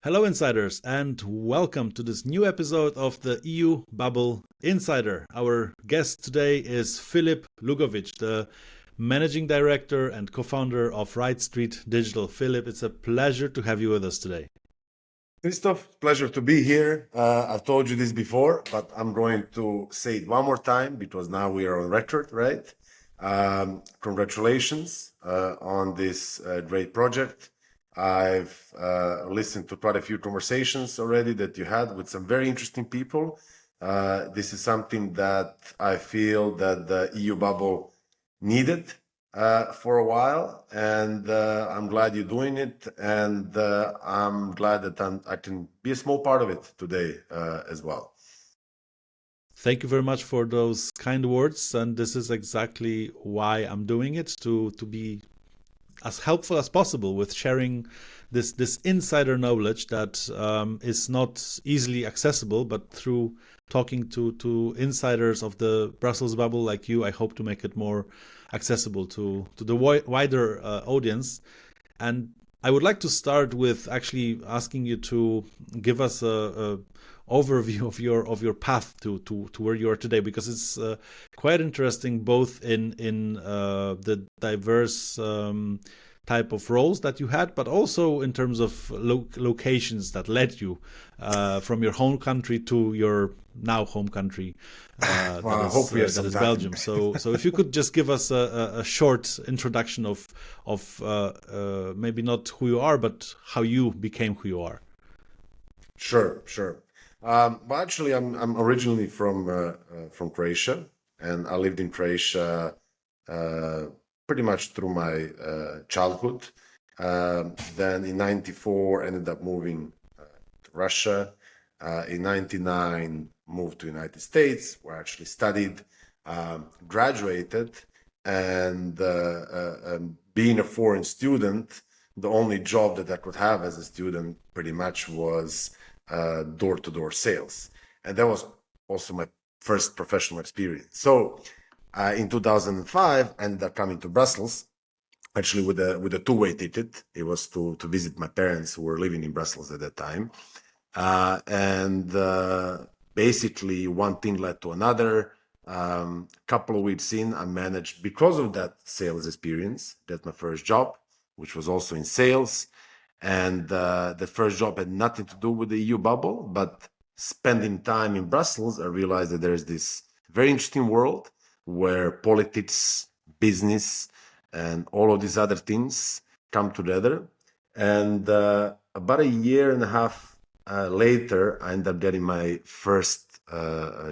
Hello, insiders, and welcome to this new episode of the EU Bubble Insider. Our guest today is Filip Lugovic, the managing director and co founder of Right Street Digital. Filip, it's a pleasure to have you with us today. Christoph, pleasure to be here. I've told you this before, but I'm going to say it one more time because now we are on record, right? Congratulations on this great project. I've listened to quite a few conversations already that you had with some very interesting people. This is something that I feel that the EU bubble needed for a while, and I'm glad you're doing it, and I'm glad that I can be a small part of it today as well. Thank you very much for those kind words, and this is exactly why I'm doing it to be as helpful as possible with sharing this insider knowledge that is not easily accessible, but through talking to insiders of the Brussels bubble like you, I hope to make it more accessible to the wider audience. And I would like to start with actually asking you to give us a overview of your path to where you are today, because it's quite interesting, both in the diverse type of roles that you had, but also in terms of locations that led you from your home country to your now home country, Well, I hope we have that some is data. Belgium. So if you could just give us a short introduction of maybe not who you are, but how you became who you are. Sure, sure. Well, actually, I'm originally from Croatia, and I lived in Croatia uh, pretty much through my childhood. Then in '94, ended up moving to Russia. In '99, moved to United States, where I actually studied, graduated, and being a foreign student, the only job that I could have as a student pretty much was door-to-door sales, and that was also my first professional experience. So in 2005, I ended up coming to Brussels, actually with a two-way ticket. It was to visit my parents who were living in Brussels at that time, and basically one thing led to another. Couple of weeks in, I managed, because of that sales experience, that's my first job, which was also in sales. And the first job had nothing to do with the EU bubble, but spending time in Brussels, I realized that there's this very interesting world where politics, business, and all of these other things come together. And about a year and a half later, I ended up getting my first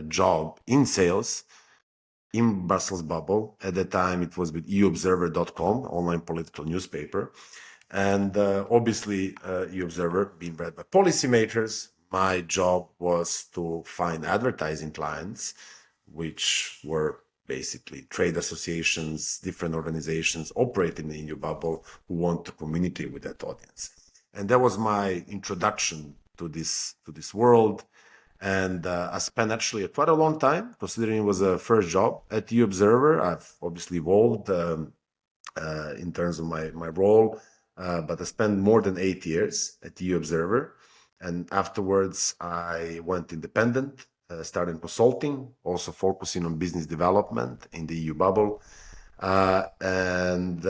job in sales in Brussels bubble. At the time, it was with EUobserver.com, online political newspaper. And obviously, EUobserver being read by policymakers, my job was to find advertising clients, which were basically trade associations, different organizations operating in the EU bubble who want to communicate with that audience. And that was my introduction to this world. And I spent actually quite a long time, considering it was a first job at the Observer. I've obviously evolved in terms of my role, but I spent more than 8 years at the Observer. And afterwards, I went independent, started consulting, also focusing on business development in the EU bubble. And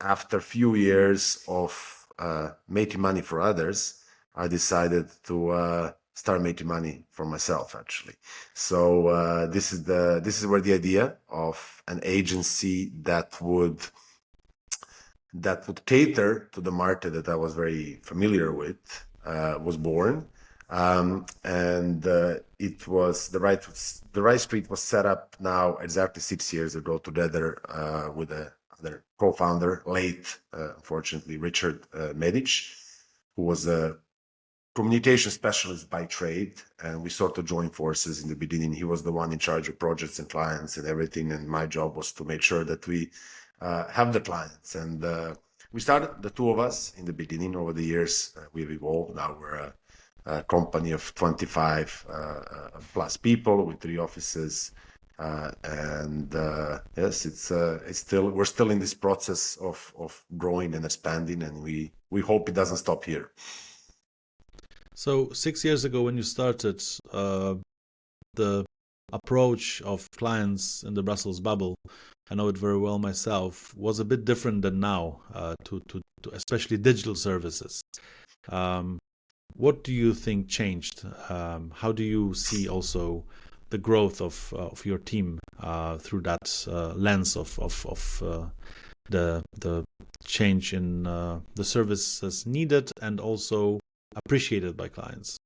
after a few years of making money for others, I decided to start making money for myself, actually. So this is where the idea of an agency that would cater to the market that I was very familiar with was born. And it was the right street was set up now exactly 6 years ago, together with another co-founder, late unfortunately, Richard Medic, who was a communication specialist by trade, and we sort of joined forces in the beginning. He was the one in charge of projects and clients and everything, and my job was to make sure that we have the clients. And we started, the two of us, in the beginning. Over the years, we've evolved. Now we're a company of 25 plus people with 3 offices. And yes, it's still, we're still in this process of growing and expanding, and we hope it doesn't stop here. So 6 years ago, when you started, the approach of clients in the Brussels bubble, I know it very well myself, was a bit different than now, to especially digital services. Um, what do you think changed? How do you see also the growth of your team through that lens of the change in the services needed and also appreciated by clients?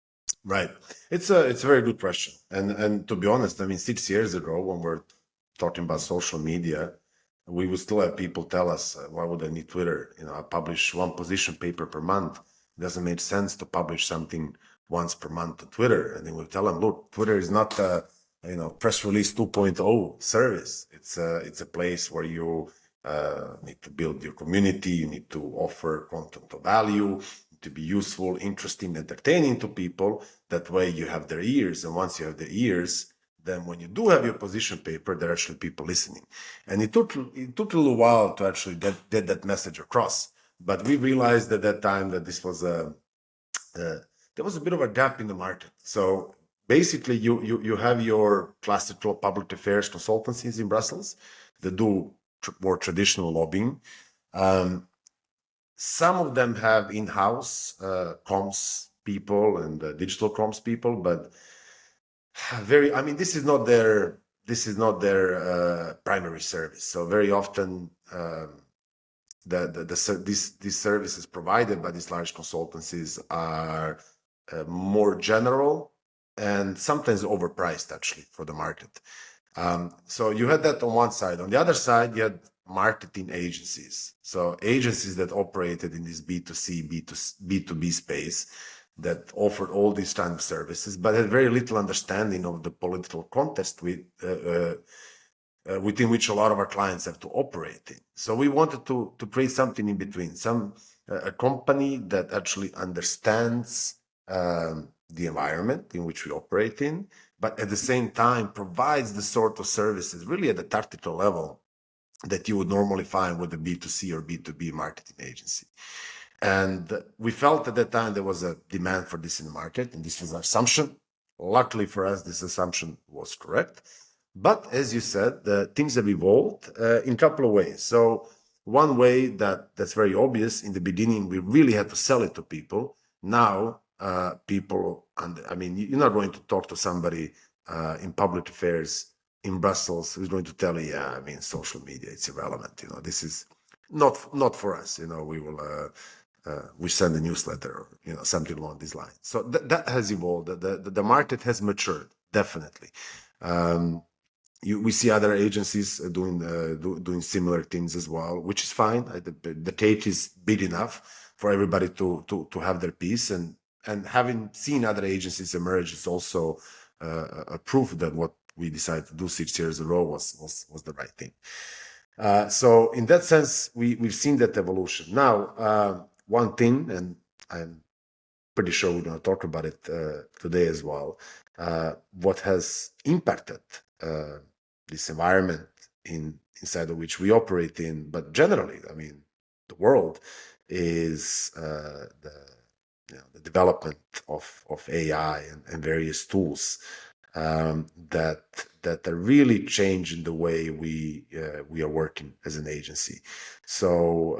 Right. It's a very good question. And to be honest, I mean, 6 years ago, when we're talking about social media, we would still have people tell us, why would I need Twitter? I publish one position paper per month. It doesn't make sense to publish something once per month to Twitter. And then we tell them, look, Twitter is not a, press release 2.0 service. It's a place where you need to build your community. You need to offer content of value, to be useful, interesting, entertaining to people. That way you have their ears. And once you have their ears, then when you do have your position paper, there are actually people listening. And it took a little while to actually get that message across. But we realized at that time that this was there was a bit of a gap in the market. So basically, you have your classical public affairs consultancies in Brussels that do more traditional lobbying. Some of them have in-house comms people and digital comms people, but I mean, this is not their primary service. So very often, these services provided by these large consultancies are more general and sometimes overpriced actually for the market. So you had that on one side. On the other side, you had marketing agencies. So agencies that operated in this B2C, B2B space that offered all these kind of services, but had very little understanding of the political context within which a lot of our clients have to operate in. So we wanted to create something in between, a company that actually understands the environment in which we operate in, but at the same time provides the sort of services really at the tactical level that you would normally find with a B2C or B2B marketing agency. And we felt at that time there was a demand for this in the market, and this was our assumption. Luckily for us, this assumption was correct. But as you said, things have evolved in a couple of ways. So one way that's very obvious, in the beginning, we really had to sell it to people. Now, people, I mean, you're not going to talk to somebody in public affairs in Brussels who's going to tell you, yeah, I mean, social media, it's irrelevant. This is not for us. We send a newsletter or something along these lines. So that has evolved. The market has matured, definitely. We see other agencies doing similar things as well, which is fine. The cake is big enough for everybody to have their piece, and having seen other agencies emerge is also a proof that what we decided to do 6 years ago was the right thing. So in that sense, we've seen that evolution. Now, one thing, and I'm pretty sure we're going to talk about it today as well, what has impacted this environment inside of which we operate in, but generally, I mean, the world is the development of AI and various tools that are really changing the way we are working as an agency. So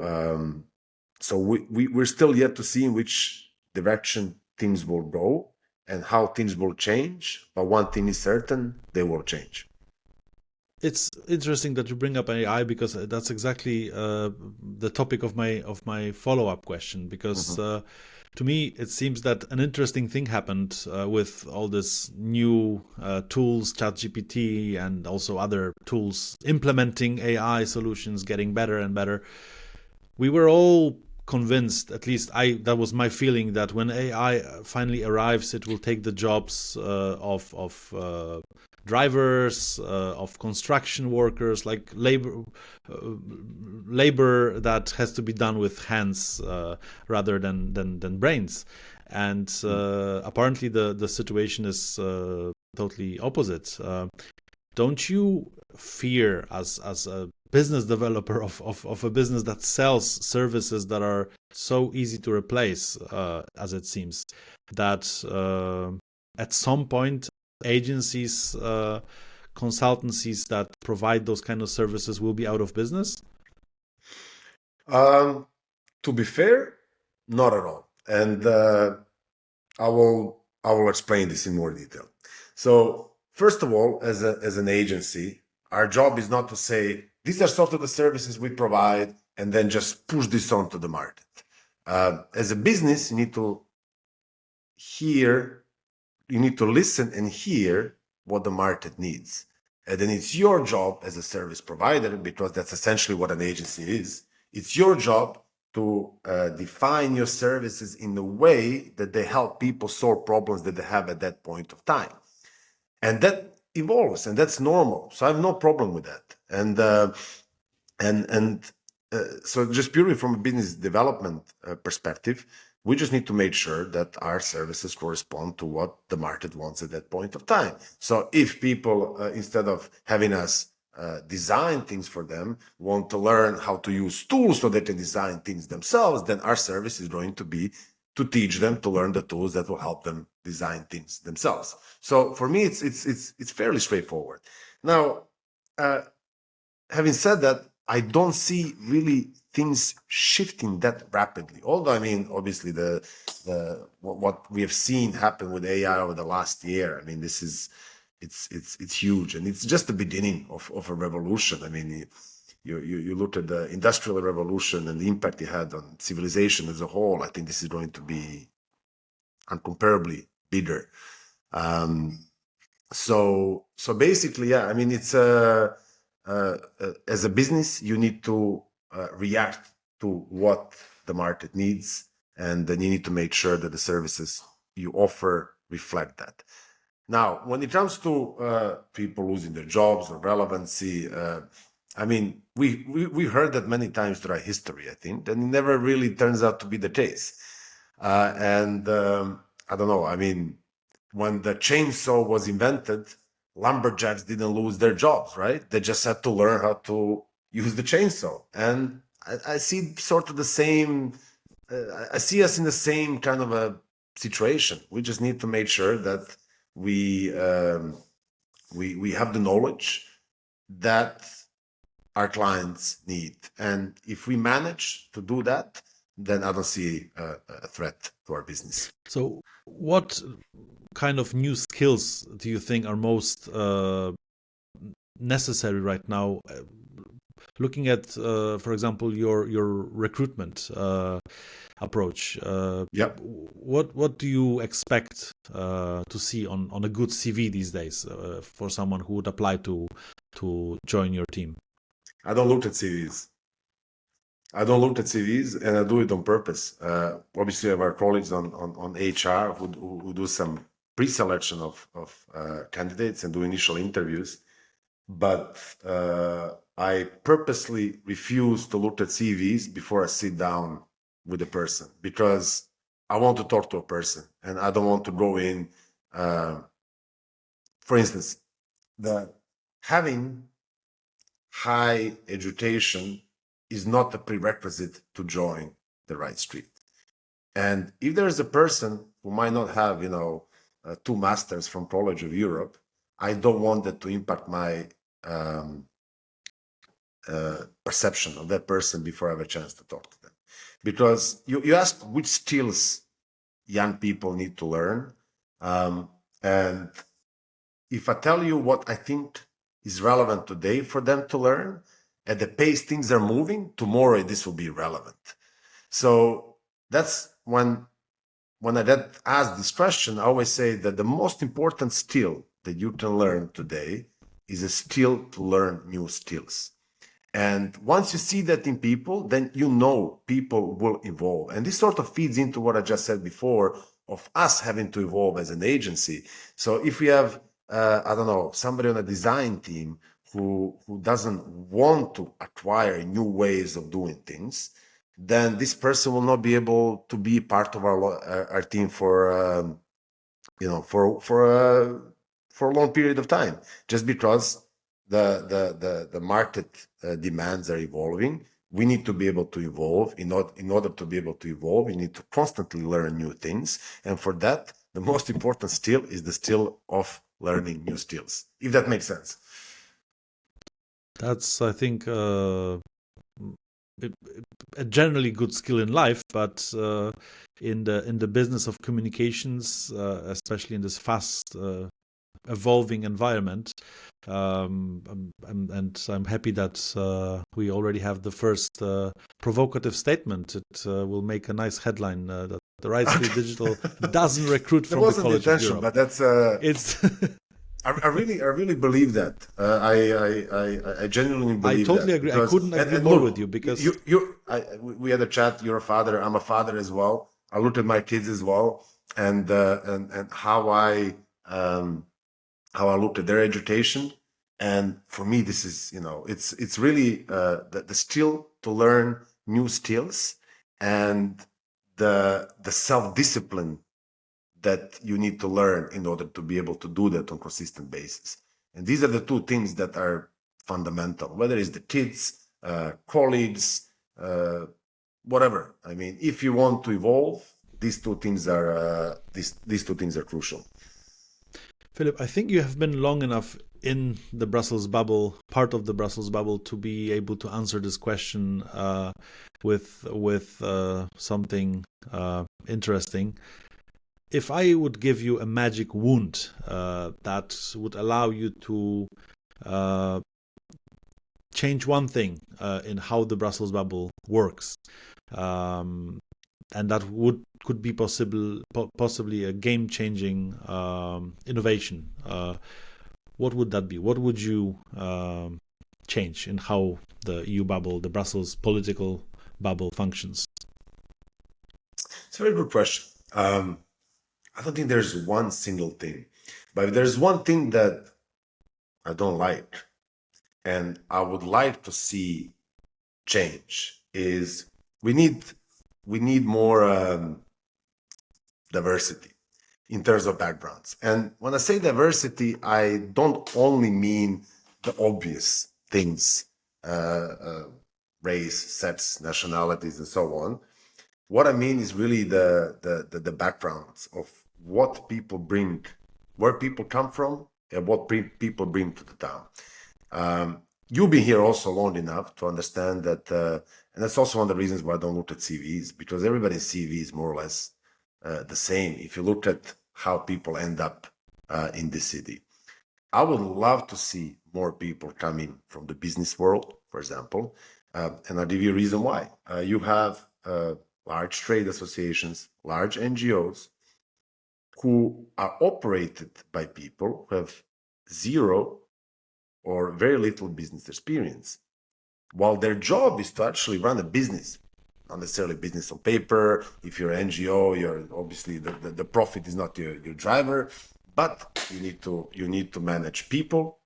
we're still yet to see in which direction things will go and how things will change. But one thing is certain: they will change. It's interesting that you bring up AI, because that's exactly the topic of my follow-up question. Because to me, it seems that an interesting thing happened with all this new tools, ChatGPT, and also other tools implementing AI solutions, getting better and better. We were all convinced, at least that was my feeling, that when AI finally arrives, it will take the jobs of drivers, of construction workers, like labor that has to be done with hands rather than brains. And apparently the situation is totally opposite. Don't you fear, as a business developer of a business that sells services that are so easy to replace, as it seems, that at some point agencies, consultancies that provide those kind of services will be out of business? Um, to be fair, not at all. And I will explain this in more detail. So first of all, as an agency, our job is not to say these are sort of the services we provide and then just push this onto the market. As a business, you need to hear, you need to listen and hear what the market needs. And then it's your job as a service provider, because that's essentially what an agency is. It's your job to define your services in a way that they help people solve problems that they have at that point of time. And that evolves, and that's normal. So I have no problem with that. So just purely from a business development perspective, we just need to make sure that our services correspond to what the market wants at that point of time. So if people, instead of having us design things for them, want to learn how to use tools so they can design things themselves, then our service is going to be to teach them to learn the tools that will help them design things themselves. So for me, it's fairly straightforward. Now, having said that, I don't see really things shifting that rapidly. Although, I mean, obviously, what we have seen happen with AI over the last year, I mean, this is it's huge, and it's just the beginning of a revolution. I mean, you look at the industrial revolution and the impact it had on civilization as a whole. I think this is going to be incomparably bigger. So basically, yeah, I mean, it's as a business, you need to react to what the market needs, and then you need to make sure that the services you offer reflect that. Now, when it comes to people losing their jobs or relevancy, I mean, we heard that many times throughout history, I think, and it never really turns out to be the case. I don't know. I mean, when the chainsaw was invented, lumberjacks didn't lose their jobs, right? They just had to learn how to use the chainsaw. And I see sort of the same. I see us in the same kind of a situation. We just need to make sure that we have the knowledge that our clients need, and if we manage to do that, then I don't see a threat to our business. So what kind of new skills do you think are most necessary right now? Looking at, for example, your recruitment approach, Yep. what do you expect to see on a good CV these days for someone who would apply to join your team? I don't look at CVs. I don't look at CVs, and I do it on purpose. Obviously, I have our colleagues on HR who do some pre-selection of candidates and do initial interviews. But I purposely refuse to look at CVs before I sit down with a person, because I want to talk to a person, and I don't want to go in. For instance, having high education is not a prerequisite to join the right street. And if there is a person who might not have, 2 masters from College of Europe, I don't want that to impact my perception of that person before I have a chance to talk to them. Because you asked which skills young people need to learn. And if I tell you what I think is relevant today for them to learn, at the pace things are moving, tomorrow this will be relevant. So that's when I get asked this question, I always say that the most important skill that you can learn today is a skill to learn new skills. And once you see that in people, then you know people will evolve. And this sort of feeds into what I just said before of us having to evolve as an agency. So if we have, I don't know, somebody on a design team who doesn't want to acquire new ways of doing things, then this person will not be able to be part of our team for for a long period of time, just because the market demands are evolving. We need to be able to evolve. In order to be able to evolve, you need to constantly learn new things. And for that, the most important skill is the skill of learning new skills, if that makes sense. That's, I think, a generally good skill in life, but in the business of communications, especially in this fast evolving environment, and I'm happy that we already have the first provocative statement. It will make a nice headline that the Right Skill Digital doesn't recruit That from the wasn't the College of intention, Europe. but that's It's I really believe that. I genuinely I believe totally that agree. I because couldn't agree and more with look, you because we had a chat. You're a father. I'm a father as well. I looked at my kids as well, and um, how I looked at their education. And for me, this is it's really the skill to learn new skills and the self discipline that you need to learn in order to be able to do that on consistent basis. And these are the two things that are fundamental, whether it's the kids, colleagues, whatever. I mean, if you want to evolve, these two things are these two things are crucial. Philip, I think you have been long enough in the Brussels bubble, part of the Brussels bubble, to be able to answer this question with something interesting. If I would give you a magic wound that would allow you to uh, change one thing in how the Brussels bubble works, um, and that could be possibly a game-changing innovation. What would that be? What would you change in how the EU bubble, the Brussels political bubble, functions? It's a very good question. I don't think there's one single thing, but if there's one thing that I don't like and I would like to see change is we need more diversity in terms of backgrounds. And when I say diversity, I don't only mean the obvious things, race, sex, nationalities, and so on. What I mean is really the backgrounds of what people bring, where people come from, and what people bring to the town. You've been here also long enough to understand that, and that's also one of the reasons why I don't look at CVs, because everybody's CV is more or less the same. If you look at how people end up in this city, I would love to see more people coming from the business world, for example, and I'll give you a reason why. You have large trade associations, large NGOs who are operated by people who have zero or very little business experience, while their job is to actually run a business, not necessarily business on paper. If you're an NGO, you're obviously the profit is not your driver, but you need to manage people,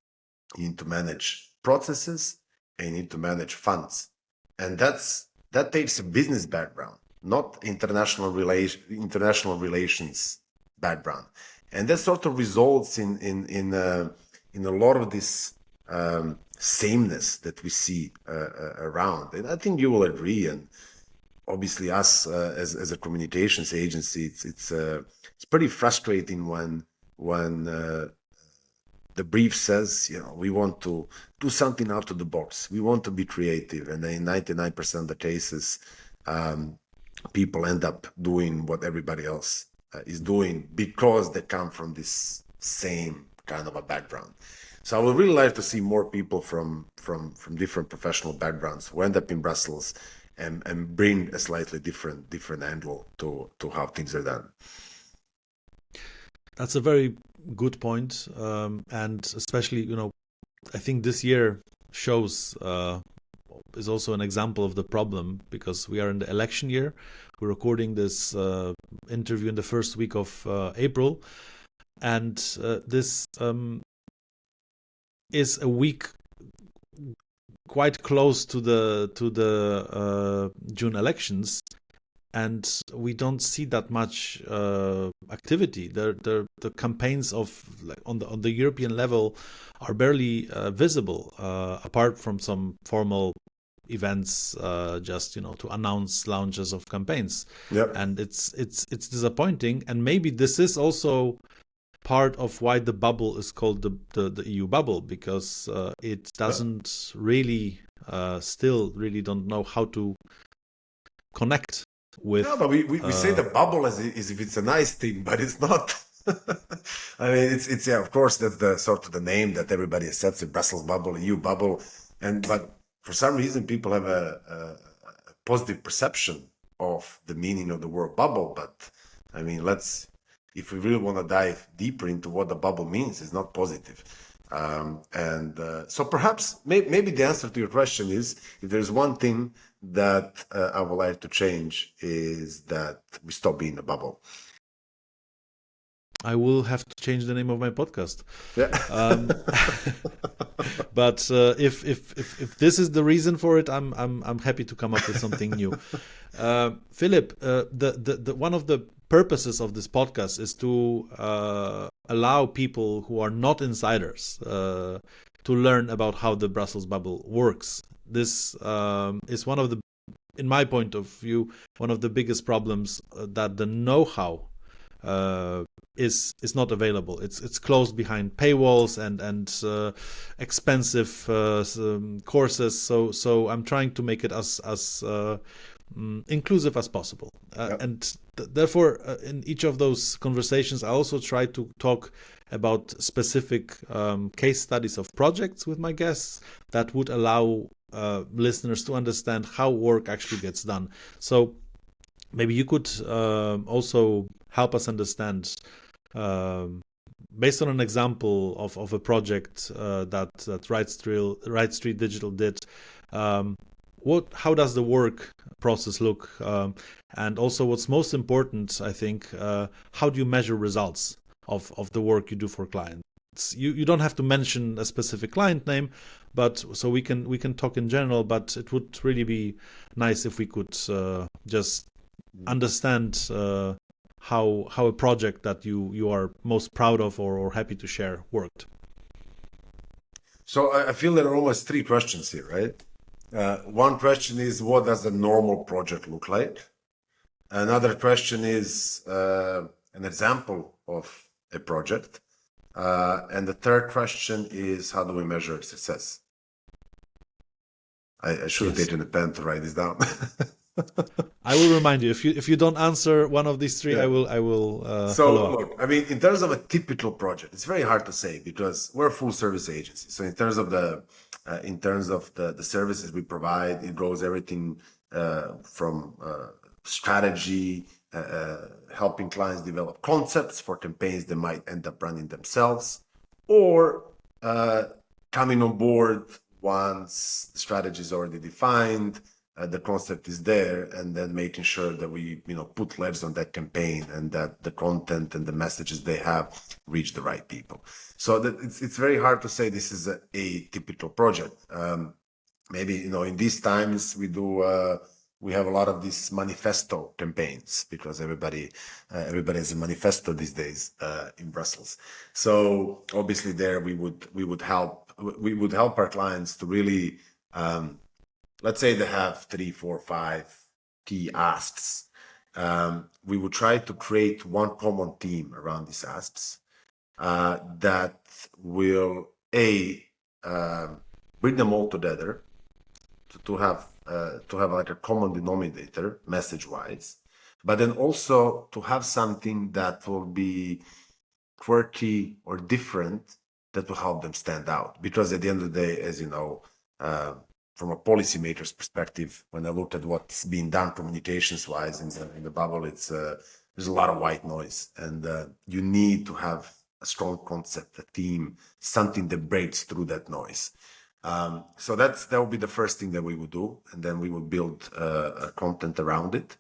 you need to manage processes, and you need to manage funds. And that takes a business background, not international relations background. And that sort of results in a lot of this sameness that we see around. And I think you will agree. And obviously, us as a communications agency, it's pretty frustrating when the brief says, we want to do something out of the box. We want to be creative, and in 99% of the cases, people end up doing what everybody else is doing because they come from this same kind of a background. So I would really like to see more people from different professional backgrounds who end up in Brussels and bring a slightly different angle to how things are done. That's a very good point, and especially, I think this year shows is also an example of the problem, because we are in the election year. We're recording this interview in the first week of April, and this is a week quite close to the June elections, and we don't see that much activity. The campaigns of like on the European level are barely visible, apart from some formal events, just to announce launches of campaigns. Yep. And it's disappointing. And maybe this is also part of why the bubble is called the EU bubble, because it Yeah. doesn't really still really don't know how to connect No, with but we say the bubble as if it's a nice thing, but it's not. I mean, it's yeah, of course, that's the sort of the name that everybody accepts, the Brussels bubble, EU bubble, but for some reason people have a positive perception of the meaning of the word bubble. But I mean, if we really want to dive deeper into what the bubble means, it's not positive. So perhaps maybe the answer to your question is, if there's one thing that I would like to change, is that we stop being a bubble. I will have to change the name of my podcast. Yeah. But if this is the reason for it, I'm happy to come up with something new. Filip, the one of the purposes of this podcast is to allow people who are not insiders to learn about how the Brussels bubble works. This is one of the, in my point of view, one of the biggest problems, that the know-how is not available. It's closed behind paywalls and expensive courses. So I'm trying to make it as inclusive as possible. Yep. And therefore, in each of those conversations, I also try to talk about specific case studies of projects with my guests that would allow listeners to understand how work actually gets done. So maybe you could also help us understand, based on an example of a project that Right Street Digital did. How does the work process look? And also, what's most important, I think, how do you measure results of the work you do for clients? You don't have to mention a specific client name, but so we can talk in general. But it would really be nice if we could just understand how a project that you are most proud of or happy to share worked. So I feel there are almost three questions here, right? One question is, what does a normal project look like? Another question is an example of a project. And the third question is, how do we measure success? I should have taken a pen to write this down. I will remind you, if you don't answer one of these three, Yeah. I will So follow up. look, I mean, in terms of a typical project, it's very hard to say because we're a full service agency. So in terms of the services we provide, it goes everything from strategy, helping clients develop concepts for campaigns they might end up running themselves, or coming on board once the strategy is already defined, the concept is there, and then making sure that we put legs on that campaign and that the content and the messages they have reach the right people. So that it's very hard to say this is a typical project. Maybe in these times we have a lot of these manifesto campaigns because everybody has a manifesto these days in Brussels. So obviously there we would help our clients to really, let's say they have 3, 4, 5 key asks. We would try to create one common theme around these asks that will bring them all together to have like a common denominator message-wise, but then also to have something that will be quirky or different that will help them stand out. Because at the end of the day, as you know, from a policymaker's perspective, when I look at what's being done communications-wise in the bubble, there's a lot of white noise, and you need to have a strong concept, a theme, something that breaks through that noise. So that will be the first thing that we would do, and then we would build content around it.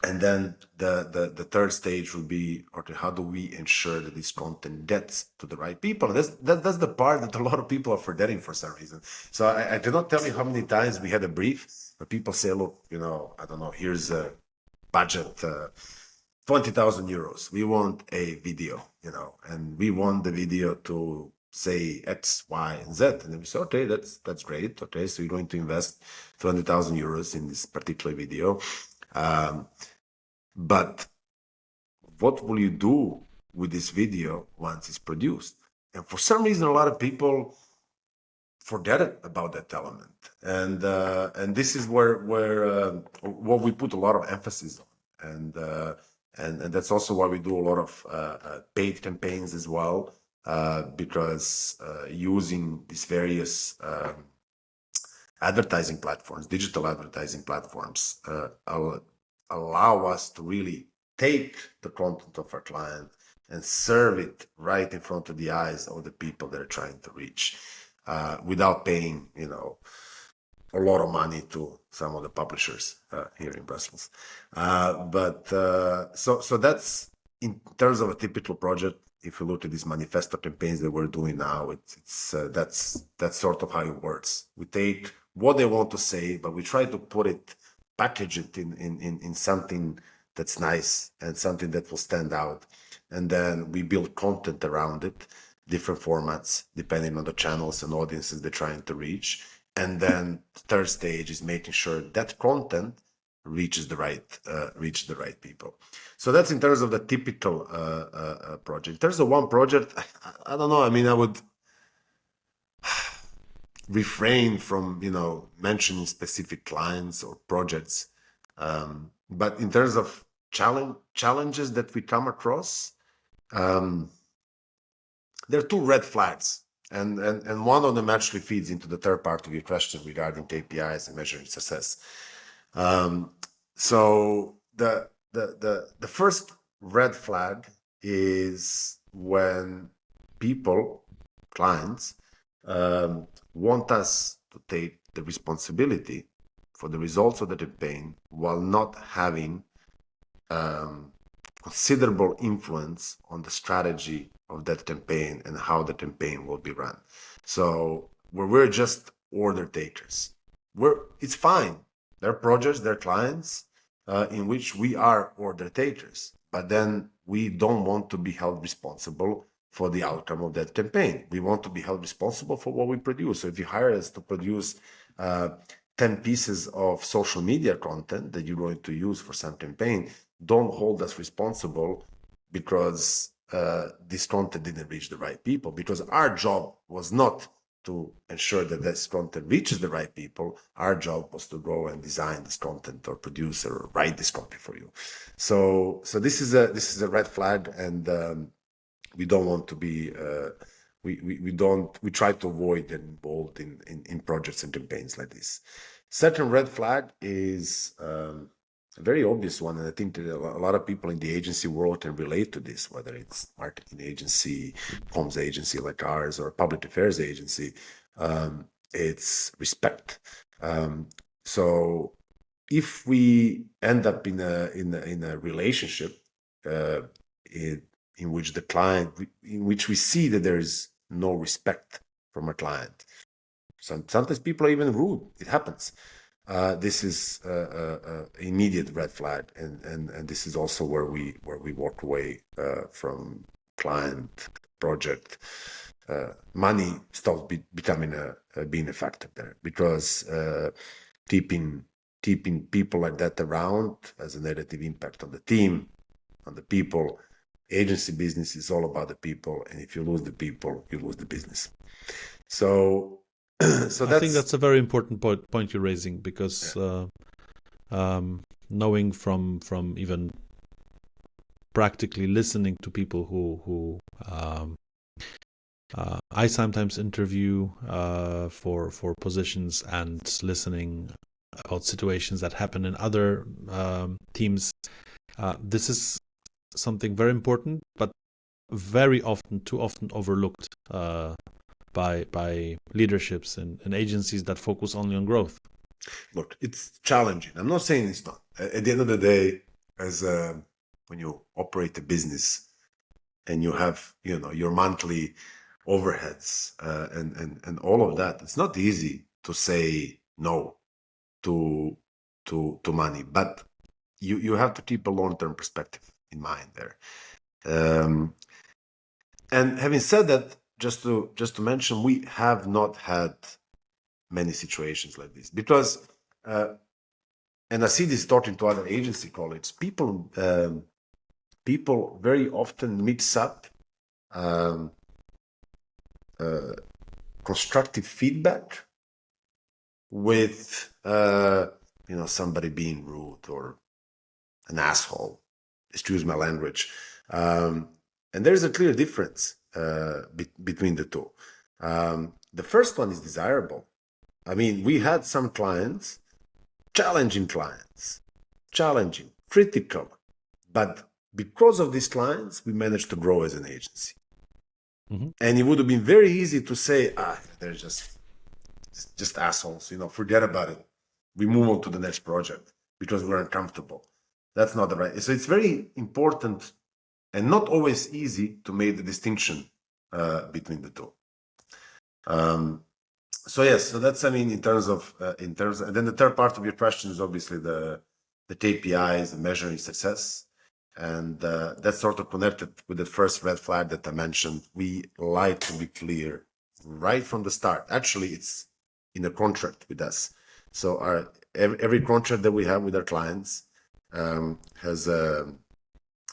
And then the third stage would be, okay, how do we ensure that this content gets to the right people? And that's the part that a lot of people are forgetting for some reason. So I cannot tell you how many times we had a brief where people say, look, I don't know, here's a budget 20,000 euros. We want a video, and we want the video to say X, Y, and Z. And then we say, okay, that's great. Okay, so you're going to invest 20,000 euros in this particular video. But what will you do with this video once it's produced? And for some reason, a lot of people forget about that element. And this is where what we put a lot of emphasis on. And that's also why we do a lot of paid campaigns as well, because using these various advertising platforms, digital advertising platforms, allow us to really take the content of our client and serve it right in front of the eyes of the people they're trying to reach, without paying, a lot of money to some of the publishers here in Brussels. So that's in terms of a typical project. If you look at these manifesto campaigns that we're doing now, that's sort of how it works. We take what they want to say, but we try to package it in something that's nice and something that will stand out. And then we build content around it, different formats, depending on the channels and audiences they're trying to reach. And then the third stage is making sure that content reaches the right people. So that's in terms of the typical project. In terms of one project, I don't know. I mean, I would refrain from mentioning specific clients or projects, but in terms of challenges that we come across, there are two red flags, and one of them actually feeds into the third part of your question regarding KPIs and measuring success. So the first red flag is when clients, want us to take the responsibility for the results of the campaign while not having considerable influence on the strategy of that campaign and how the campaign will be run. So where we're just order takers, it's fine. There are projects, there are clients in which we are order takers, but then we don't want to be held responsible for the outcome of that campaign. We want to be held responsible for what we produce. So if you hire us to produce 10 pieces of social media content that you're going to use for some campaign, don't hold us responsible because this content didn't reach the right people, because our job was not to ensure that this content reaches the right people. Our job was to go and design this content or produce or write this content for you. So this is a red flag, and we don't want to be we try to avoid getting involved in projects and campaigns like this. Second red flag is a very obvious one, and I think that a lot of people in the agency world can relate to this, whether it's marketing agency, comms agency like ours, or public affairs agency. It's respect. So if we end up in a relationship in which we see that there is no respect from a client, sometimes people are even rude. It happens. This is immediate red flag, and this is also where we walk away from client project. Money stops being a factor there, because keeping people like that around has a negative impact on the team, on the people. Agency business is all about the people, and if you lose the people, you lose the business. So I think that's a very important point you're raising, because knowing from even practically listening to people who I sometimes interview for positions, and listening about situations that happen in other teams, this is something very important, but too often overlooked by leaderships and agencies that focus only on growth. Look, it's challenging. I'm not saying it's not. At the end of the day, as when you operate a business and you have your monthly overheads and all of that, it's not easy to say no to money, but you have to keep a long-term perspective. in mind there. And having said that, just to mention, we have not had many situations like this because, and I see this talking to other agency colleagues, people very often mix up um, constructive feedback with somebody being rude or an asshole. Excuse my language. And there's a clear difference between the two. The first one is desirable. I mean, we had some clients, challenging, critical, but because of these clients, we managed to grow as an agency. Mm-hmm. And it would have been very easy to say, they're just assholes, forget about it. We move on to the next project because we're uncomfortable. That's not the right. So it's very important and not always easy to make the distinction between the two. So yes, so that's, in terms of, and then the third part of your question is obviously the KPIs, the measuring success. And that's sort of connected with the first red flag that I mentioned. We like to be clear right from the start. Actually, it's in a contract with us. So every contract that we have with our clients has a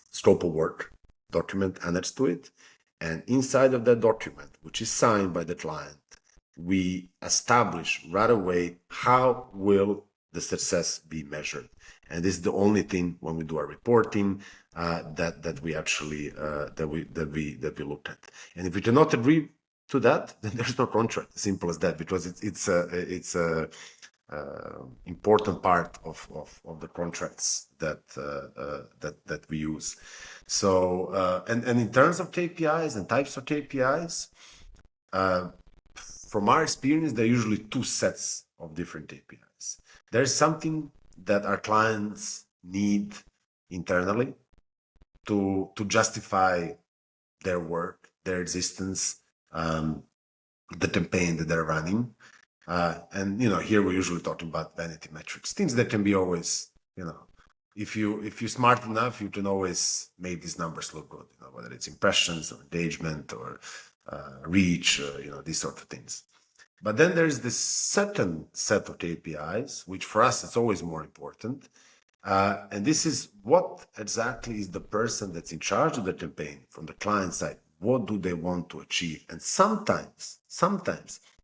scope of work document annexed to it. And inside of that document, which is signed by the client, we establish right away how will the success be measured. And this is the only thing when we do our reporting that we actually that we look at. And if we cannot agree to that, then there's no contract. Simple as that, because it's a important part of the contracts that we use. So and in terms of KPIs and types of KPIs, from our experience, there are usually two sets of different KPIs. There's something that our clients need internally to justify their work, their existence, the campaign that they're running. And here we're usually talking about vanity metrics, things that can be always, if you're smart enough, you can always make these numbers look good, whether it's impressions or engagement or reach, these sort of things. But then there's this second set of KPIs, which for us is always more important. And this is what exactly is the person that's in charge of the campaign from the client side. What do they want to achieve? And sometimes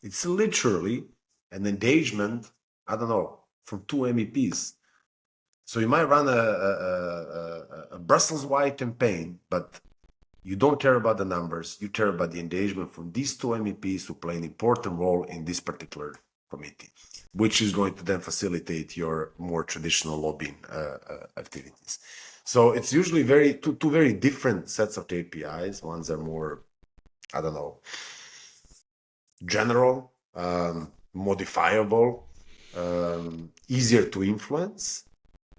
it's literally an engagement, I don't know, from two MEPs. So you might run a Brussels-wide campaign, but you don't care about the numbers. You care about the engagement from these two MEPs who play an important role in this particular committee, which is going to then facilitate your more traditional lobbying activities. So it's usually two very different sets of KPIs. Ones are more, I don't know, general, modifiable, easier to influence.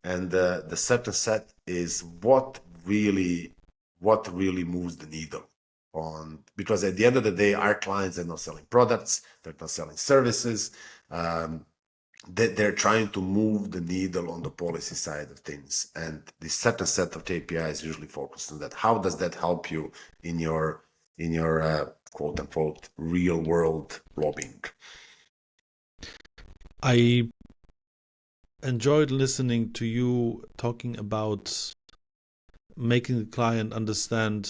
And the second set is what really moves the needle on, because at the end of the day, our clients are not selling products, they're not selling services. They're trying to move the needle on the policy side of things. And the second set of KPIs usually focus on that. How does that help you in your quote unquote real world lobbying? I enjoyed listening to you talking about making the client understand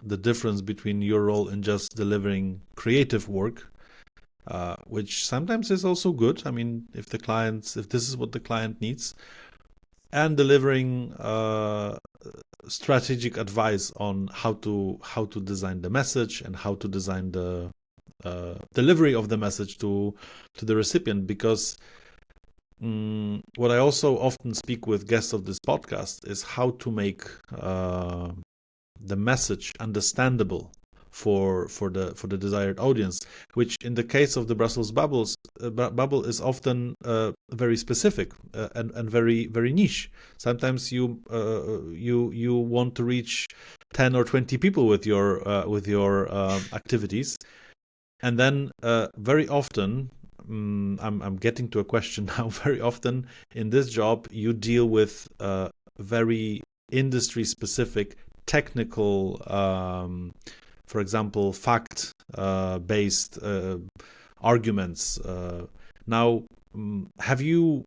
the difference between your role in just delivering creative work, which sometimes is also good. I mean, if this is what the client needs, and delivering strategic advice on how to design the message and how to design the delivery of the message to the recipient. Because what I also often speak with guests of this podcast is how to make the message understandable for the desired audience, which in the case of the Brussels bubble is often very specific and very very niche. Sometimes you want to reach 10 or 20 people with your activities, and then very often. I'm getting to a question now. Very often in this job, you deal with very industry specific technical, for example, fact based arguments. Now, have you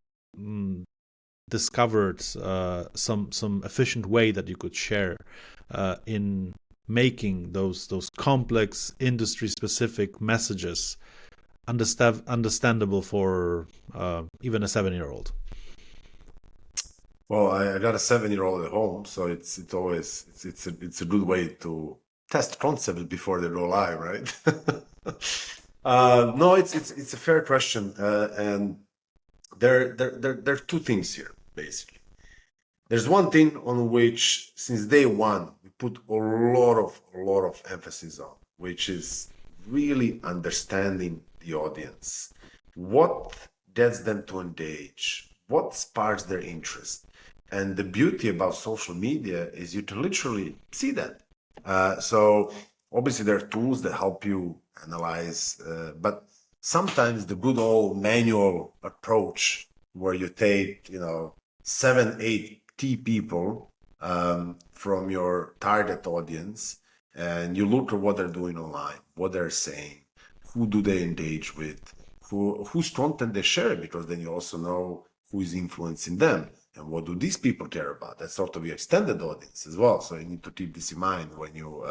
discovered some efficient way that you could share in making those complex industry specific messages understandable for even a 7-year-old? Well, I got a 7-year-old at home, so it's always it's a good way to test concepts before they go live, right? No, it's a fair question, and there are two things here basically. There's one thing on which since day one we put a lot of emphasis on, which is really understanding the audience. What gets them to engage? What sparks their interest? And the beauty about social media is you can literally see that. So obviously there are tools that help you analyze, but sometimes the good old manual approach where you take, 7, 8 key people from your target audience and you look at what they're doing online, what they're saying, who do they engage with, whose content they share, because then you also know who is influencing them and what do these people care about. That's sort of your extended audience as well. So you need to keep this in mind when you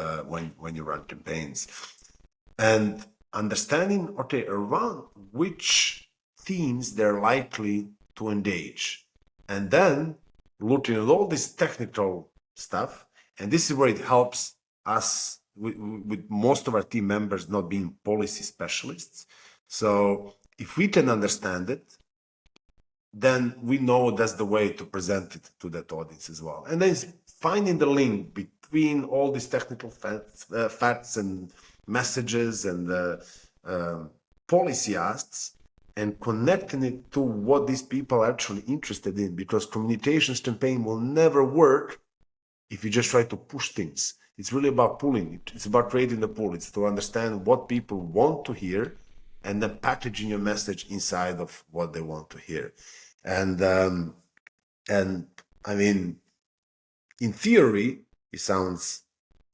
run campaigns. And understanding, okay, around which themes they're likely to engage. And then looking at all this technical stuff. And this is where it helps us with most of our team members not being policy specialists. So if we can understand it, then we know that's the way to present it to that audience as well. And then finding the link between all these technical facts and messages and policy asks and connecting it to what these people are actually interested in, because communications campaign will never work if you just try to push things. It's really about pulling. It's about creating the pull. It's to understand what people want to hear and then packaging your message inside of what they want to hear. And I mean, in theory, it sounds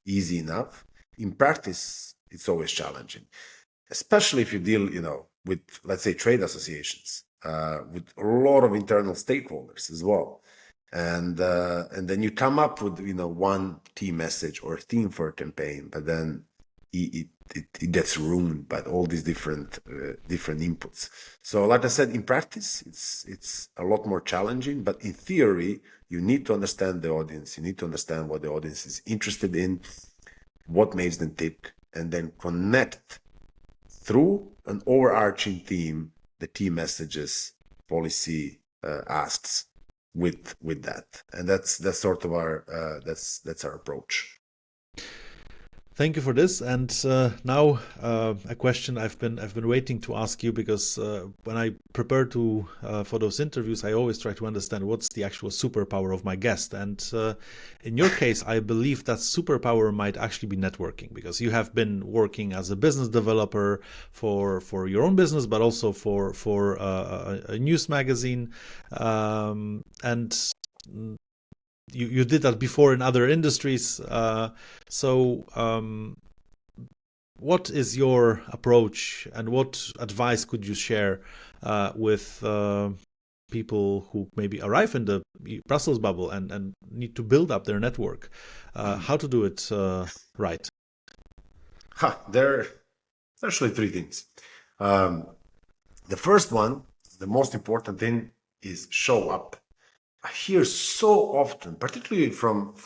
easy enough. In practice, it's always challenging, especially if you deal, with, let's say, trade associations, with a lot of internal stakeholders as well. And then you come up with, one key message or theme for a campaign, but then it gets ruined by all these different inputs. So, like I said, in practice, it's a lot more challenging. But in theory, you need to understand the audience. You need to understand what the audience is interested in, what makes them tick, and then connect through an overarching theme the key messages, policy asks with that. And that's sort of our that's our approach. Thank you for this. And now a question I've been waiting to ask you, because when I prepare to for those interviews, I always try to understand what's the actual superpower of my guest. And in your case, I believe that superpower might actually be networking, because you have been working as a business developer for your own business, but also for a news magazine, and you did that before in other industries. So what is your approach, and what advice could you share with people who maybe arrive in the Brussels bubble and need to build up their network? How to do it right? There are actually 3 things. The first one, the most important thing, is show up. I hear so often, particularly from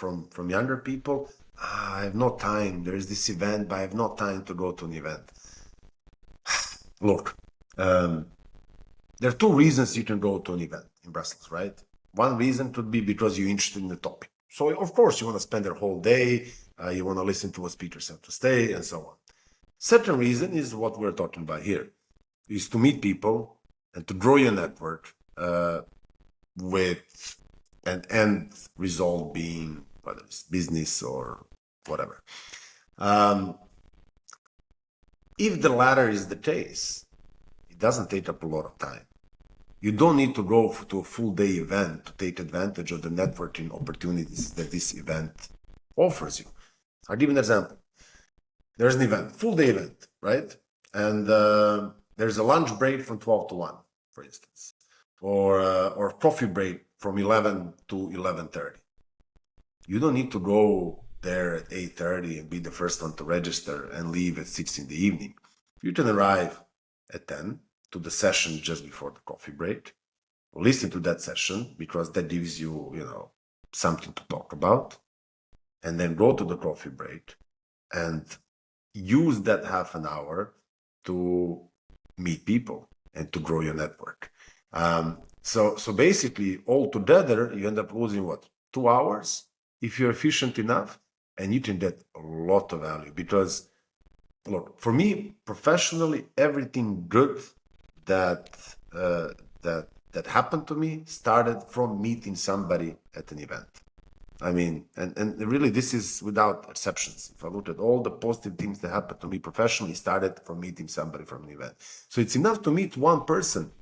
younger people, I have no time. There is this event, but I have no time to go to an event. Look, there are 2 reasons you can go to an event in Brussels, right? One reason could be because you're interested in the topic. So, of course, you want to spend your whole day, you want to listen to what speakers have to say, and so on. Second reason is what we're talking about here, is to meet people and to grow your network, with an end result being whether it's business or whatever. If the latter is the case, it doesn't take up a lot of time. You don't need to go to a full day event to take advantage of the networking opportunities that this event offers you. I'll give you an example. There's an event, full day event, right? And there's a lunch break from 12 to 1, for instance, or coffee break from 11 to 11:30. You don't need to go there at 8:30 and be the first one to register and leave at 6 in the evening. You can arrive at 10 to the session just before the coffee break. Listen to that session because that gives you, something to talk about, and then go to the coffee break and use that half an hour to meet people and to grow your network. So basically, altogether, you end up losing what, 2 hours if you're efficient enough, and you can get a lot of value. Because, look, for me professionally, everything good that that happened to me started from meeting somebody at an event. I mean, and really, this is without exceptions. If I look at all the positive things that happened to me professionally, started from meeting somebody from an event. So it's enough to meet one person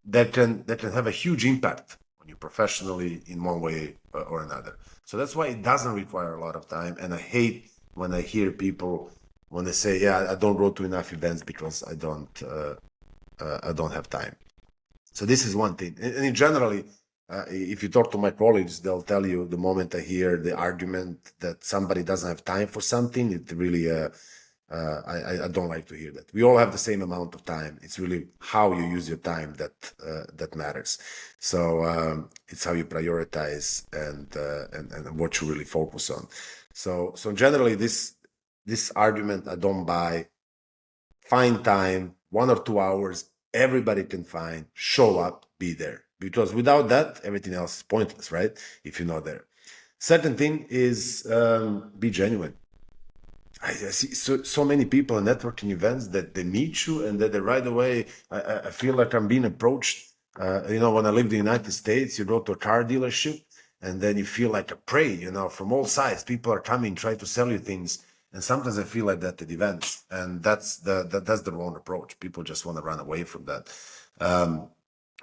that can have a huge impact on you professionally in one way or another. So that's why it doesn't require a lot of time. And I hate when I hear people when they say, "Yeah, I don't go to enough events because I don't have time." So this is one thing. And generally, if you talk to my colleagues, they'll tell you the moment I hear the argument that somebody doesn't have time for something, it really, I don't like to hear that. We all have the same amount of time. It's really how you use your time that matters. So it's how you prioritize and what you really focus on. So generally, this argument I don't buy. Find time, 1 or 2 hours. Everybody can find, show up, be there. Because without that, everything else is pointless, right? If you're not there. Second thing is be genuine. I see so many people in networking events that they meet you and that they right away, I feel like I'm being approached. When I lived in the United States, you go to a car dealership and then you feel like a prey, from all sides. People are coming, try to sell you things. And sometimes I feel like that at events, and that's the wrong approach. People just want to run away from that.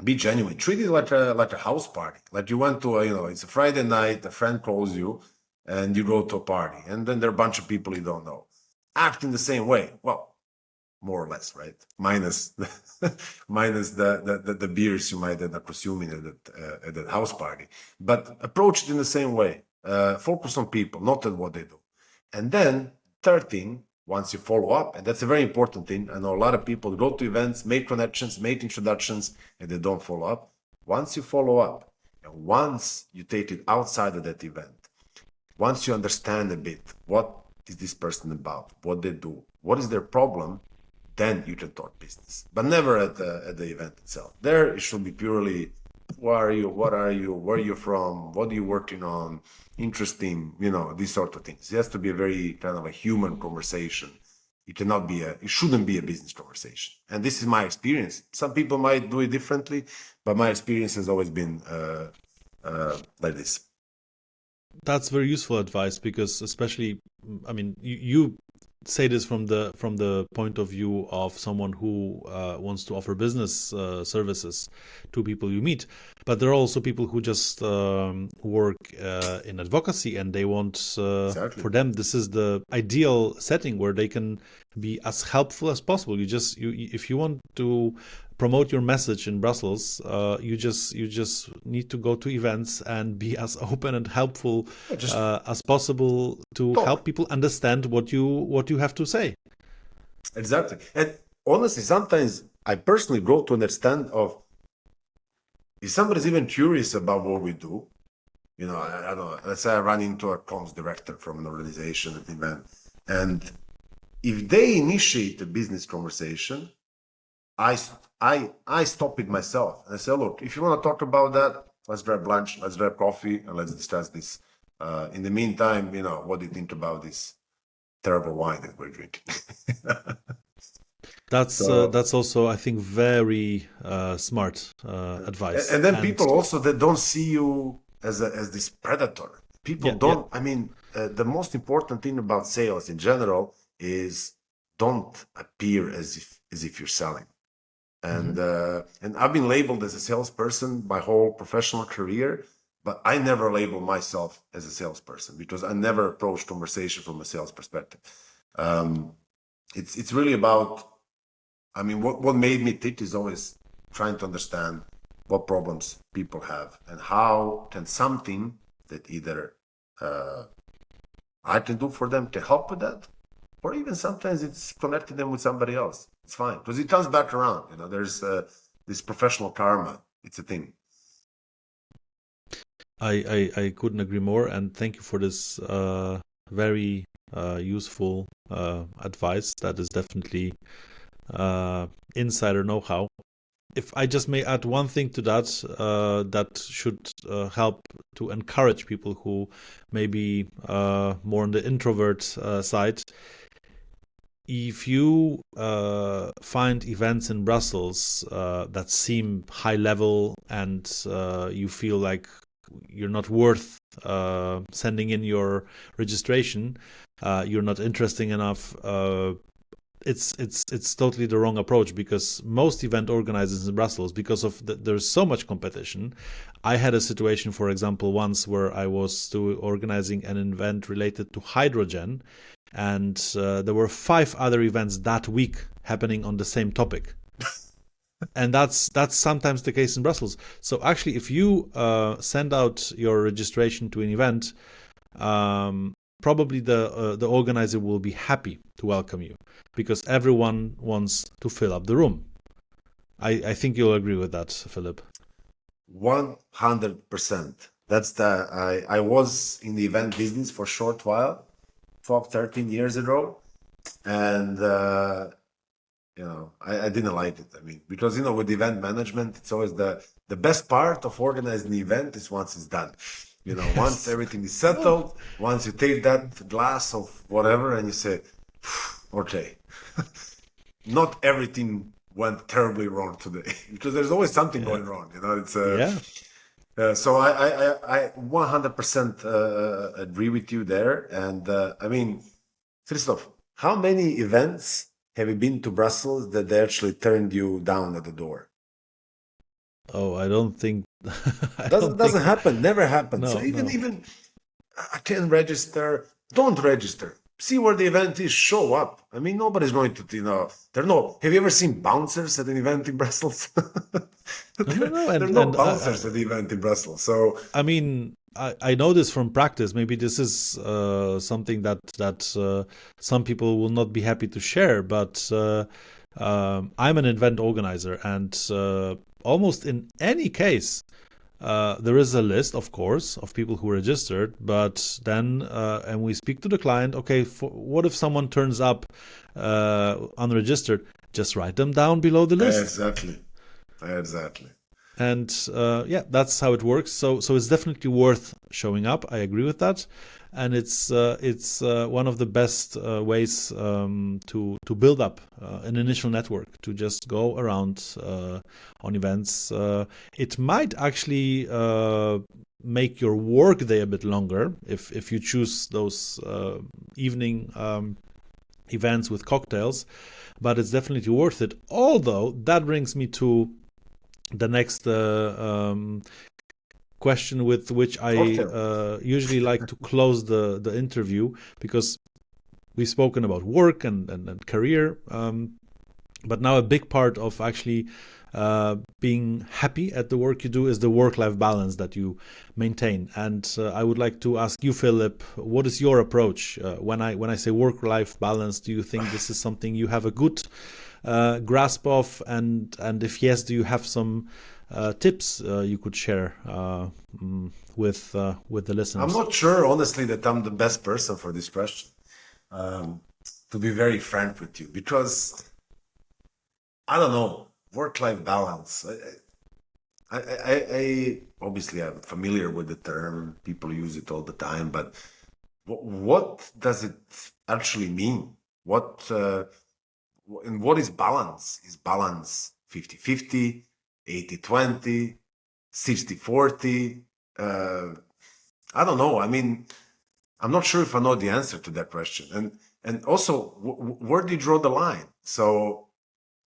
Be genuine. Treat it like a house party. Like you went to it's a Friday night. A friend calls you, and you go to a party, and then there are a bunch of people you don't know. Act in the same way. Well, more or less, right? Minus the beers you might end up consuming at that house party. But approach it in the same way. Focus on people, not on what they do. And then third thing, once you follow up, and that's a very important thing. I know a lot of people go to events, make connections, make introductions, and they don't follow up. Once you follow up, and once you take it outside of that event, once you understand a bit what is this person about, what they do, what is their problem, then you can talk business. But never at the event itself. There it should be purely who are you, what are you, where are you from, what are you working on, interesting, these sort of things. It has to be a very kind of a human conversation. It shouldn't be a business conversation. And this is my experience. Some people might do it differently, but my experience has always been like this. That's very useful advice because, especially, I mean, you say this from the point of view of someone who wants to offer business services to people you meet, but there are also people who just work in advocacy, and they want Exactly. for them this is the ideal setting where they can be as helpful as possible. If you want to promote your message in Brussels, you just need to go to events and be as open and helpful Just as possible to help talk. people understand what you have to say. Exactly. And honestly, sometimes I personally grow to understand of if somebody's even curious about what we do. I don't know. Let's say I run into a comms director from an organization at an event, and if they initiate a business conversation, I stop it myself and I say, look, if you want to talk about that, let's grab lunch, let's grab coffee, and let's discuss this. In the meantime, what do you think about this terrible wine that we're drinking? So, That's also, I think, very smart advice. and then And people also that don't see you as this predator. People yeah, yeah, don't. I mean, the most important thing about sales in general is don't appear as if you're selling. And I've been labeled as a salesperson my whole professional career, but I never label myself as a salesperson because I never approach conversation from a sales perspective. It's really about, I mean, what made me tick is always trying to understand what problems people have and how can something that either I can do for them to help with that, or even sometimes it's connecting them with somebody else. It's fine because it comes back around. You know, there's this professional karma. It's a thing. I couldn't agree more, and thank you for this very useful advice. That is definitely insider know-how. If I just may add one thing to that, that should help to encourage people who may be more on the introvert side. If you find events in Brussels that seem high level and you feel like you're not worth sending in your registration, you're not interesting enough, it's totally the wrong approach, because most event organizers in Brussels, because of there's so much competition. I had a situation, for example, once where I was organizing an event related to hydrogen, and there were 5 other events that week happening on the same topic. And that's sometimes the case in Brussels. So actually, if you send out your registration to an event, probably the organizer will be happy to welcome you, because everyone wants to fill up the room. I think you'll agree with that, Filip. 100%. That's I was in the event business for a short while, 12, 13 years ago. And I didn't like it. I mean, because with event management, it's always the best part of organizing the event is once it's done. Yes. Once everything is settled, once you take that glass of whatever and you say, okay, not everything went terribly wrong today, because there's always something going wrong. It's so I 100% agree with you there. And I mean, Christoph, how many events have you been to Brussels that they actually turned you down at the door? Oh, I don't think. I don't Doesn't think. happen. Never happens. So No, no. even I can register. Don't register. See where the event is. Show up. I mean, nobody's going to. There are no. Have you ever seen bouncers at an event in Brussels? No, no, no. There are no bouncers at the event in Brussels. So I mean, I know this from practice. Maybe this is something that some people will not be happy to share, but I'm an event organizer, and almost in any case, there is a list, of course, of people who registered, but then and we speak to the client. Okay, what if someone turns up unregistered? Just write them down below the list. exactly. And yeah, that's how it works. So it's definitely worth showing up. I agree with that, and it's one of the best ways to build up an initial network, to just go around on events. It might actually make your work day a bit longer if you choose those evening events with cocktails, but it's definitely worth it. Although that brings me to the next question, with which I usually like to close the interview, because we've spoken about work and career, but now a big part of actually being happy at the work you do is the work-life balance that you maintain. And I would like to ask you, Filip, what is your approach when I say work-life balance? Do you think this is something you have a good grasp of, and if yes, do you have some tips you could share with the listeners? I'm not sure, honestly, that I'm the best person for this question. To be very frank with you, because I don't know, work-life balance. I obviously I'm familiar with the term. People use it all the time, but what does it actually mean? And what is balance? Is balance 50-50, 80-20, 60-40? I don't know. I mean, I'm not sure if I know the answer to that question. And also, where do you draw the line? So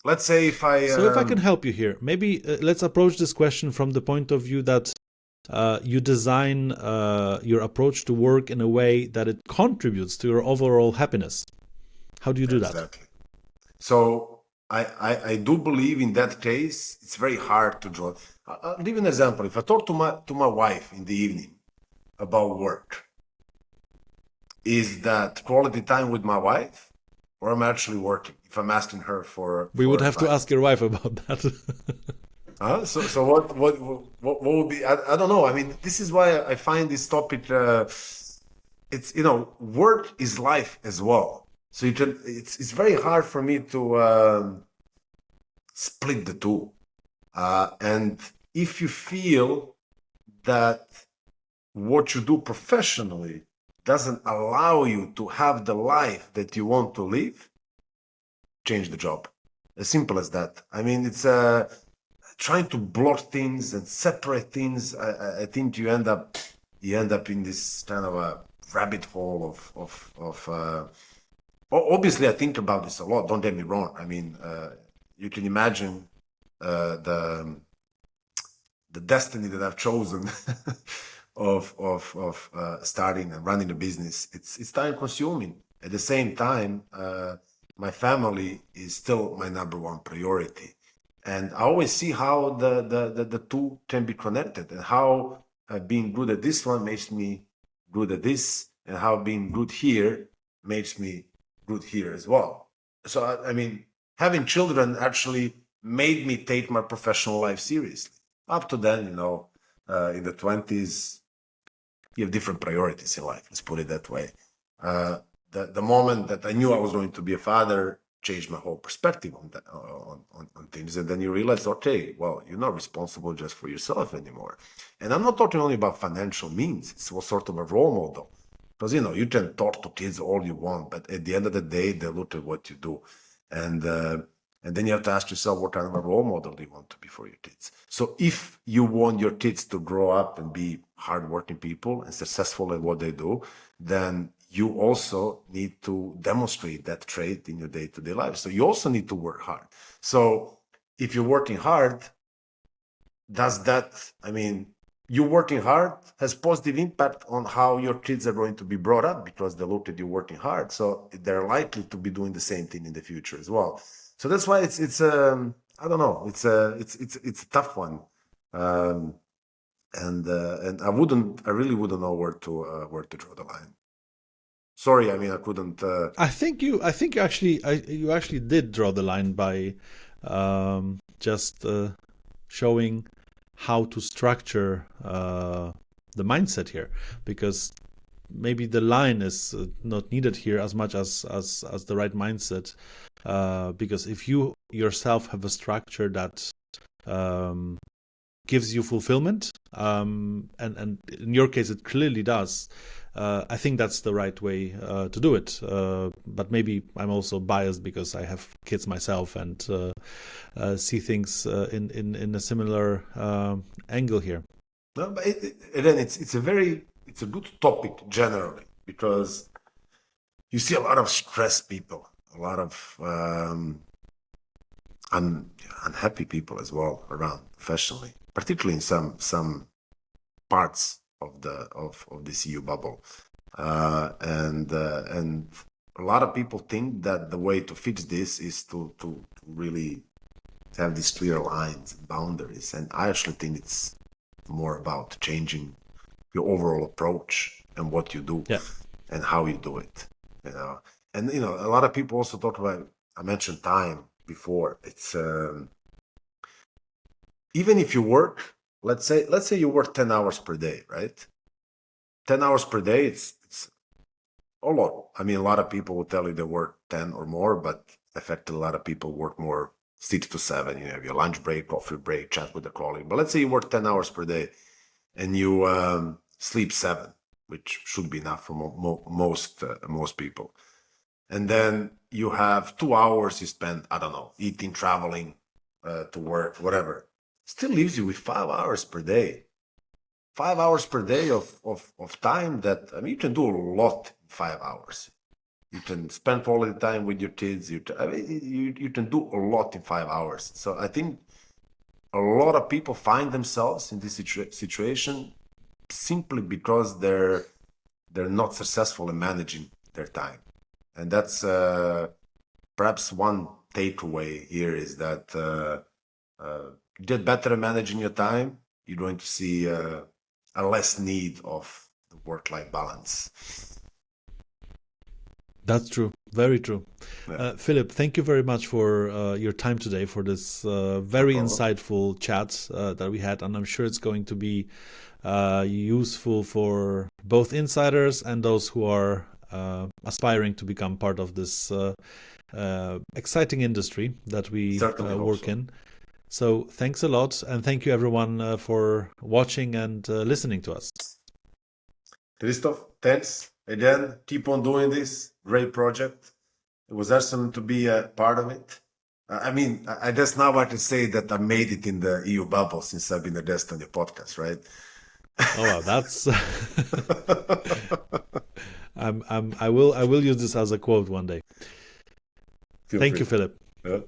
let's say if I So if I can help you here, maybe let's approach this question from the point of view that you design your approach to work in a way that it contributes to your overall happiness. How do you do that? exactly. So I do believe in that case, it's very hard to draw. I'll give you an example. If I talk to my wife in the evening about work, is that quality time with my wife, or I'm actually working? If I'm asking her We would for have to ask advice. your wife about that. Huh? So what would be? I don't know. I mean, this is why I find this topic. It's work is life as well. So it's very hard for me to split the two. And if you feel that what you do professionally doesn't allow you to have the life that you want to live, change the job. As simple as that. I mean, it's trying to block things and separate things. I think you end up in this kind of a rabbit hole of obviously I think about this a lot. Don't get me wrong. I mean, you can imagine the destiny that I've chosen of starting and running a business. It's time consuming. At the same time, my family is still my number one priority, and I always see how the two can be connected, and how being good at this one makes me good at this, and how being good here makes me good here as well. So I mean, having children actually made me take my professional life seriously. Up to then, in the 20s, you have different priorities in life. Let's put it that way. The moment that I knew I was going to be a father changed my whole perspective on that, on things. And then you realize, okay, well, you're not responsible just for yourself anymore. And I'm not talking only about financial means. It's what sort of a role model. Because, you can talk to kids all you want, but at the end of the day, they look at what you do. And and then you have to ask yourself, what kind of a role model do you want to be for your kids? So if you want your kids to grow up and be hardworking people and successful at what they do, then you also need to demonstrate that trait in your day-to-day life. So you also need to work hard. So if you're working hard, does that, I mean, you working hard has positive impact on how your kids are going to be brought up, because they look at you working hard. So they're likely to be doing the same thing in the future as well. So that's why it's I don't know, it's a tough one. Um, and I really wouldn't know where to draw the line. Sorry, I mean, I couldn't. You actually did draw the line by just showing how to structure the mindset here, because maybe the line is not needed here as much as the right mindset, because if you yourself have a structure that um, gives you fulfillment, and in your case it clearly does, I think that's the right way to do it. But maybe I'm also biased because I have kids myself and see things in a similar angle here. No, but again, it's a good topic generally, because you see a lot of stressed people, a lot of unhappy people as well around professionally, particularly in some parts of this EU bubble, and a lot of people think that the way to fix this is to really have these clear lines and boundaries, and I actually think it's more about changing your overall approach and what you do Yeah. and how you do it. You know, and a lot of people also talk about. I mentioned time before. It's even if you work, let's say you work 10 hours per day, right? 10 hours per day, it's a lot. I mean, a lot of people will tell you they work 10 or more, but effectively, a lot of people work more, 6 to 7. You have your lunch break, coffee break, chat with a colleague. But let's say you work 10 hours per day and you sleep 7, which should be enough for most people. And then you have 2 hours you spend, I don't know, eating, traveling to work, whatever. Still leaves you with 5 hours per day. 5 hours per day of time that, I mean, you can do a lot in 5 hours. You can spend quality time with your kids. I mean, you can do a lot in 5 hours. So I think a lot of people find themselves in this situation simply because they're not successful in managing their time. And that's perhaps one takeaway here is that get better at managing your time. You're going to see a less need of the work-life balance. That's true. Very true. Yeah, Filip, thank you very much for your time today for this no very problem. insightful chat that we had. And I'm sure it's going to be useful for both insiders and those who are aspiring to become part of this exciting industry that we Certainly hope work so. in. So thanks a lot. And thank you, everyone, for watching and listening to us. Christoph, thanks again. Keep on doing this great project. It was awesome to be a part of it. I mean, I guess now I can say that I made it in the EU bubble since I've been a guest on your podcast, right? Oh wow, that's I will use this as a quote one day. Feel Thank free. you, Filip. Yeah.